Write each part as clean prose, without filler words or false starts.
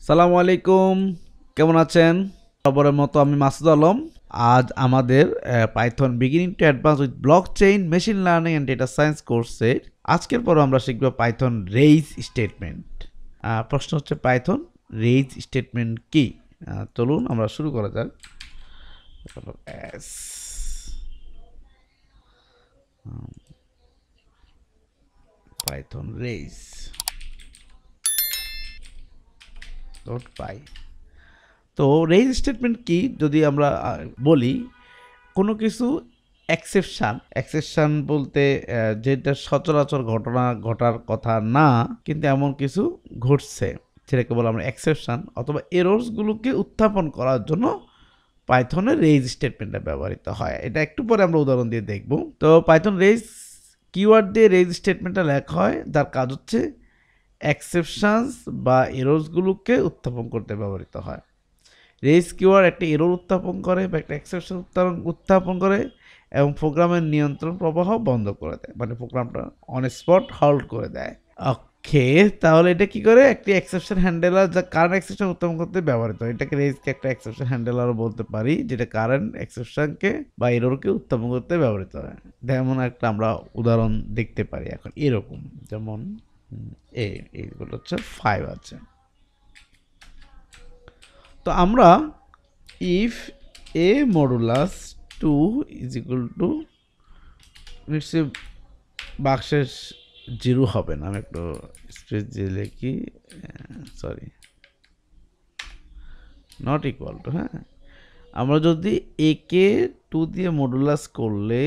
সালামু আলাইকুম, কেমন আছেন? খবরের মতো আমি মাসুদ আলম। আজ আমাদের Python beginning to advance with block chain machine learning and data science কোর্সের আজকের পর আমরা শিখব পাইথন রেইজ স্টেটমেন্ট। প্রশ্ন হচ্ছে পাইথন রেইজ স্টেটমেন্ট কি? চলুন আমরা শুরু করা যাক। পাইথন রেইজ ডট পাই। তো রেইজ স্টেটমেন্ট কি যদি আমরা বলি, কোনো কিছু এক্সেপশন বলতে যেটা সচরাচর ঘটনা ঘটার কথা না কিন্তু এমন কিছু ঘটছে সেটাকে বলে আমরা এক্সেপশন, অথবা এরর্সগুলোকে উত্থাপন করার জন্য পাইথনের রেইজ স্টেটমেন্টটা ব্যবহৃত হয়। এটা একটু পরে আমরা উদাহরণ দিয়ে দেখব। তো পাইথন রেইজ কিওয়ার্ড দিয়ে রেইজ স্টেটমেন্টটা লেখা হয়, যার কাজ হচ্ছে এক্সেপশনস বা এরর্সগুলোকে উত্থাপন করতে ব্যবহৃত হয়। রেইজ কিওয়ার্ড একটা এরর উত্থাপন করে বা একটা এক্সেপশন উত্থাপন করে এবং প্রোগ্রামের নিয়ন্ত্রণ প্রবাহ বন্ধ করে দেয়, মানে প্রোগ্রামটা অন স্পট হল্ড করে দেয়। ওকে, তাহলে এটা কি করে? একটি এক্সেপশন হ্যান্ডেলার যা কারেন্ট এক্সেপশন উত্থাপন করতে ব্যবহৃত হয়। এটাকে রেইজকে একটা এক্সেপশন হ্যান্ডেলারও বলতে পারি, যেটা কারেন্ট এক্সেপশনকে বা এররকে উত্থাপন করতে ব্যবহৃত হয়। যেমন একটা আমরা উদাহরণ দেখতে পারি এখন এরকম, যেমন এইগুলো হচ্ছে 5 আছে। তো আমরা if a modulus 2 is equal to নিশ্চয়ই বাক্সের 0 হবে না, আমি একটু স্পেস দিয়ে লিখি, সরি, নট ইকুয়াল টু। হ্যাঁ, আমরা যদি a কে 2 দিয়ে মডুলাস করলে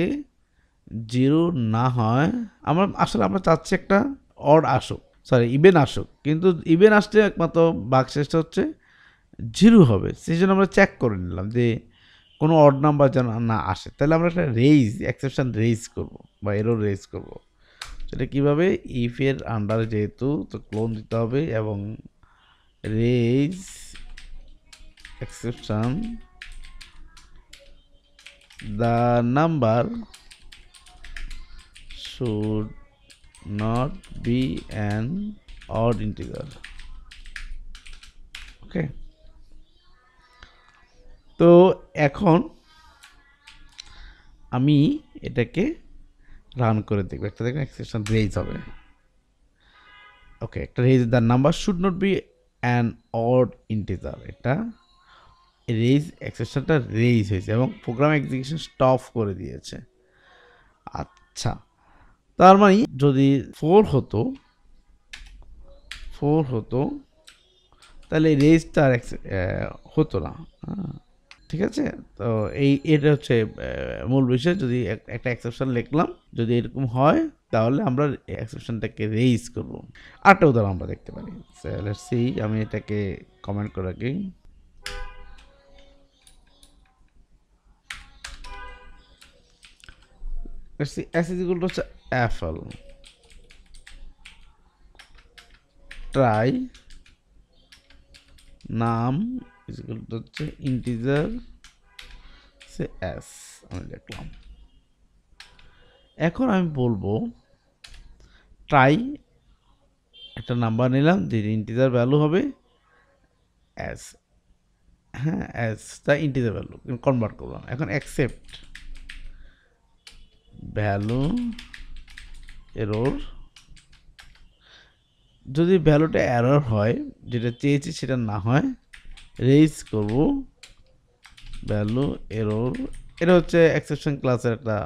0 না হয়, আমরা চাচ্ছি একটা অড আসুক, সরি ইভেন আসুক, কিন্তু ইভেন আসলে একমাত্র বাক্সেসটা হচ্ছে 0 হবে। সেই জন্য আমরা চেক করে নিলাম যে কোনো অড নাম্বার যেন না আসে। তাহলে আমরা একটা এক্সেপশন রেইজ করব বা এরর রেইজ করব। সেটা কীভাবে? ইফের আন্ডারে যেহেতু, তো ক্লোন দিতে হবে এবং raise exception the number should not be an odd integer. Okay, তো এখন আমি এটাকে রান করে দেখবো, একটা দেখবেন এক্সেপশন রেইজ হবে। ওকে, একটা raise the number should not be an odd integer, এটা রেইজ এক্সেপশনটা রেইজ হয়েছে এবং প্রোগ্রাম এক্সিকিউশন স্টপ করে দিয়েছে। আচ্ছা, তার মানে যদি 4 হতো তাহলে রেইজটা আর হতো না। ঠিক আছে, তো এটা হচ্ছে মূল বিষয়। যদি একটা এক্সেপশন লিখলাম, যদি এরকম হয় তাহলে আমরা এক্সেপশনটাকে রেইজ করব। আরেকটা উদাহরণ আমরা দেখতে পারি। লেটস সি, আমি এটাকে কমেন্ট করে রাখি। Let's see s is equal to হচ্ছে অ্যাপল, ট্রাই নাম is equal to হচ্ছে ইন্টিজার সে s, আমি লিখলাম। এখন আমি বলবো ট্রাই একটা নাম্বার নিলাম, যে ইন্টিজার ভ্যালু হবে s, হ্যাঁ s তা ইন্টিজার ভ্যালু কনভার্ট করলাম। এখন অ্যাকসেপ্ট ভ্যালু এরর, যদি ভ্যালুটা এরর হয়, যেটা চেয়েছি সেটা না হয়, রেইজ করব ভ্যালু এরর। এটা হচ্ছে এক্সেপশন ক্লাসের একটা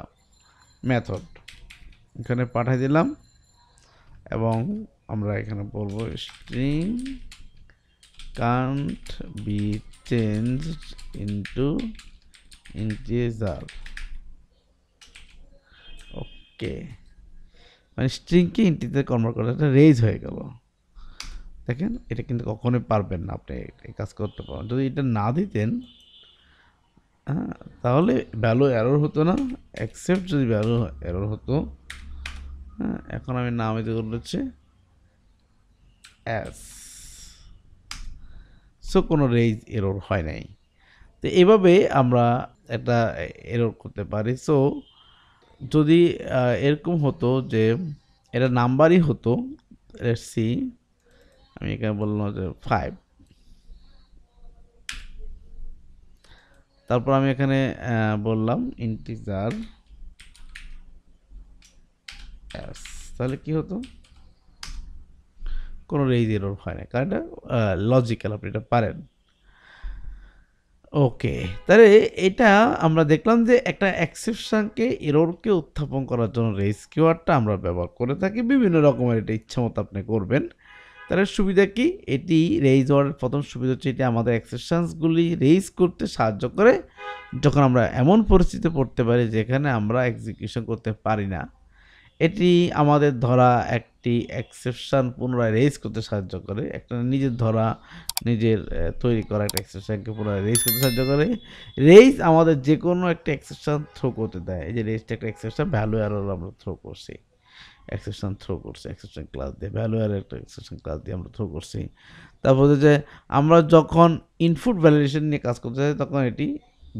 মেথড, এখানে পাঠিয়ে দিলাম এবং আমরা এখানে বলবো string can't be changed into integer. Okay, মানে স্ট্রিংকে ইন্টিজার কনভার্ট করা, এটা রেইজ হয়ে গেল। দেখেন, এটা কিন্তু কখনোই পারবেন না আপনি এই কাজ করতে পারেন। যদি এটা না দিতেন, হ্যাঁ, তাহলে ভ্যালু এরর হতো না, অ্যাকসেপ্ট যদি ভ্যালু এরর হতো। হ্যাঁ, এখন আমি নাম দিতে হচ্ছে এস, সো কোনো রেইজ এরর হয় নাই। তো এভাবে আমরা একটা এরর করতে পারি। সো যদি এরকম হতো যে এটা নাম্বারই হতো, লেটস সি, আমি এখানে বললাম যে 5, তারপর আমি এখানে বললাম ইন্টিজার এস, তাহলে কি হতো, কোনো রেইজ এরর হয় না, কারণ এটা লজিক্যাল, আপনি এটা পারেন। ওকে, তাহলে এটা আমরা দেখলাম যে একটা এক্সেপশনকে এররকে উত্থাপন করার জন্য রেইজ কিওয়ার্ডটা আমরা ব্যবহার করে থাকি বিভিন্ন রকমের, এটা ইচ্ছা মতো আপনি করবেন। তাহলে সুবিধা কি, এটি রেইজ ওয়ার্ডের প্রথম সুবিধা হচ্ছে এটি আমাদের এক্সেপশনসগুলি রেইজ করতে সাহায্য করে যখন আমরা এমন পরিস্থিতিতে পড়তে পারি যেখানে আমরা এক্সিকিউশন করতে পারি না। এটি আমাদের ধরা একটি এক্সেপশন পুনরায় রেইজ করতে সাহায্য করে, একটা নিজের ধরা নিজের তৈরি করা একটা এক্সেপশনকে পুনরায় রেইজ করতে সাহায্য করে। রেইজ আমাদের যে কোনো একটা এক্সেপশন থ্রো করতে দেয়, এই যে রেইজটা একটা এক্সেপশন, ভ্যালু এরর আমরা থ্রো করছি, এক্সেপশন থ্রো করছি, এক্সেপশন ক্লাস দিয়ে ভ্যালু এরর একটা এক্সেপশন ক্লাস দিয়ে আমরা থ্রো করছি। তারপরে যে আমরা যখন ইনপুট ভ্যালিডেশন নিয়ে কাজ করতে চাই তখন এটি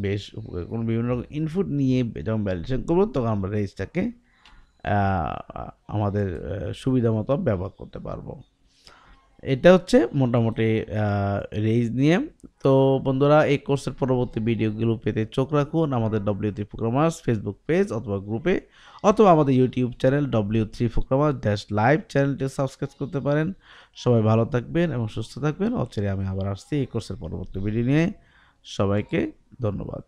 বেশ উপকারী, কোনো বিভিন্ন রকম ইনপুট নিয়ে যখন ভ্যালিডেশন করবো তখন আমরা রেইজটাকে আমাদের সুবিধা মতো ব্যবহার করতে পারবো। এটা হচ্ছে মোটামুটি রেইজ নিয়ে। তো বন্ধুরা, এই কোর্সের পরবর্তী ভিডিওগুলো পেতে চোখ রাখুন আমাদের W3 প্রোগ্রামার্স ফেসবুক পেজ অথবা গ্রুপে, অথবা আমাদের YouTube channel W3 programmers live চ্যানেলটি সাবস্ক্রাইব করতে পারেন। সবাই ভালো থাকবেন এবং সুস্থ থাকবেন। অচিরে আমি আবার আসছি এই কোর্সের পরবর্তী ভিডিও নিয়ে। সবাইকে ধন্যবাদ।